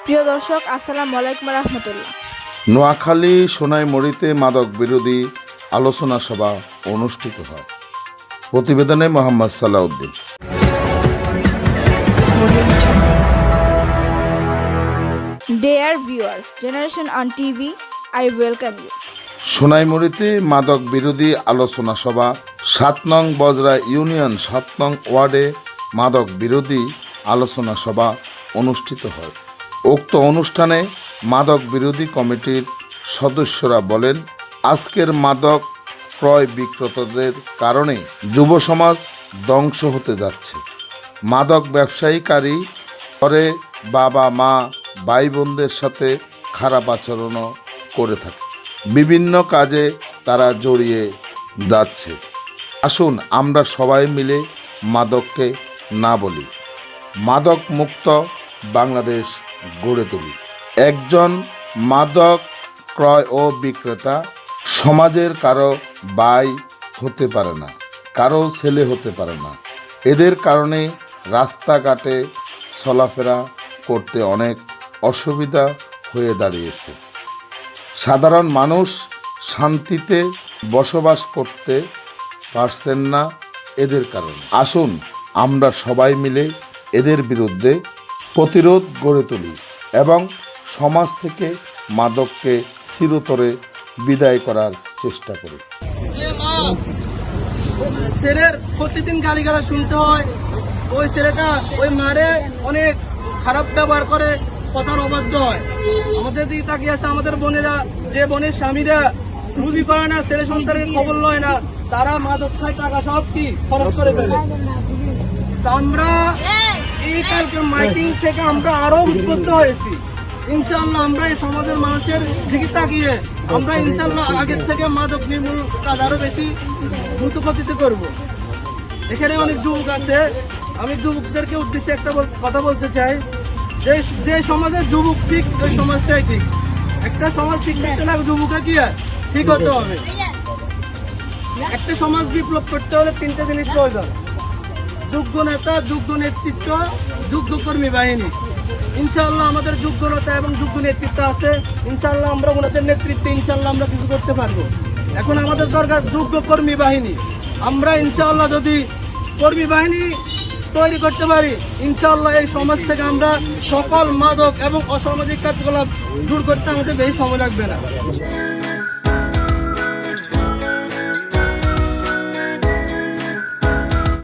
প্রিয় দর্শক, আসসালামু আলাইকুম রহমতুল্লাহ। নোয়াখালী সোনাইমুড়িতে মাদক বিরোধী আলোচনা সভা অনুষ্ঠিত হয়। প্রতিবেদনে Mohammad Salauddin. Dear viewers, Generation on TV, I welcome you. সোনাইমুড়িতে মাদক বিরোধী আলোচনা সভা ৭ নং বজরা ইউনিয়ন ৭ নং ওয়ার্ডে মাদক বিরোধী আলোচনা সভা অনুষ্ঠিত হয়। উক্ত অনুষ্ঠানে মাদক বিরোধী কমিটির সদস্যরা বলেন, আজকের মাদক ক্রয় বিক্রেতাদের কারণে যুব সমাজ ধ্বংস হতে যাচ্ছে। মাদক ব্যবসায়ীকারী করে বাবা মা ভাই বোনদের সাথে খারাপ আচরণও করে থাকে, বিভিন্ন কাজে তারা জড়িয়ে যাচ্ছে। আসুন আমরা সবাই মিলে মাদককে না বলি, মাদক মুক্ত বাংলাদেশ গড়ে তুলি। একজন মাদক ক্রয় ও বিক্রেতা সমাজের কারো ভাই হতে পারে না, কারো ছেলে হতে পারে না। এদের কারণে রাস্তাঘাটে চলাফেরা করতে অনেক অসুবিধা হয়ে দাঁড়িয়েছে। সাধারণ মানুষ শান্তিতে বসবাস করতে পারছেন না এদের কারণে। আসুন আমরা সবাই মিলে এদের বিরুদ্ধে প্রতিরোধ গড়ে তুলি এবং সমাজ থেকে মাদককে চিরতরে বিদায় করার চেষ্টা করি। ছেলের প্রতিদিন গালিগালাজ শুনতে হয়, ওই ছেলেটা ওই মারে অনেক খারাপ ব্যবহার করে, কথার অবাধ্য হয়। আমাদের দিকে তাকিয়ে আছে আমাদের বোনেরা, যে বোনের স্বামীরা রুজি করে না, ছেলে সন্তানের খবর লয় না, তারা মাদক খায়, টাকা সব কি খরচ করে ফেলে। তা আমরা এই কালকে মাইকিং থেকে আমরা আরো উদ্বুদ্ধ হয়েছি। ইনশাআল্লাহ আমরা এই সমাজের মানুষের দিকে তাকিয়ে আমরা ইনশাআল্লাহ আগের থেকে মাদক নির্মূল কাজ আরো বেশি দ্রুত গতিতে করব। এখানে অনেক যুবক আছে, আমি যুবকদেরকে উদ্দেশ্যে একটা কথা বলতে চাই, যে সমাজের যুবক ঠিক ওই সমাজটাই ঠিক। একটা সমাজ ঠিক থাকতে হলে যুবকরা কি ঠিক হতে হবে। একটা সমাজ বিপ্লব করতে হলে 3টে জিনিস প্রয়োজন: যোগ্য নেতা, যোগ্য নেতৃত্ব, যোগ্য কর্মী বাহিনী। ইনশাআল্লাহ আমাদের যোগ্য নেতা এবং যোগ্য নেতৃত্ব আছে। ইনশাআল্লাহ আমরা ওনাদের নেতৃত্বে ইনশাআল্লাহ আমরা কিছু করতে পারবো। এখন আমাদের দরকার যোগ্য কর্মী বাহিনী। আমরা ইনশাআল্লাহ যদি কর্মী বাহিনী তৈরি করতে পারি, ইনশাআল্লাহ এই সমাজ থেকে আমরা সকল মাদক এবং অসামাজিক কার্যকলাপ দূর করতে আমাদের বেশি সময় লাগবে না।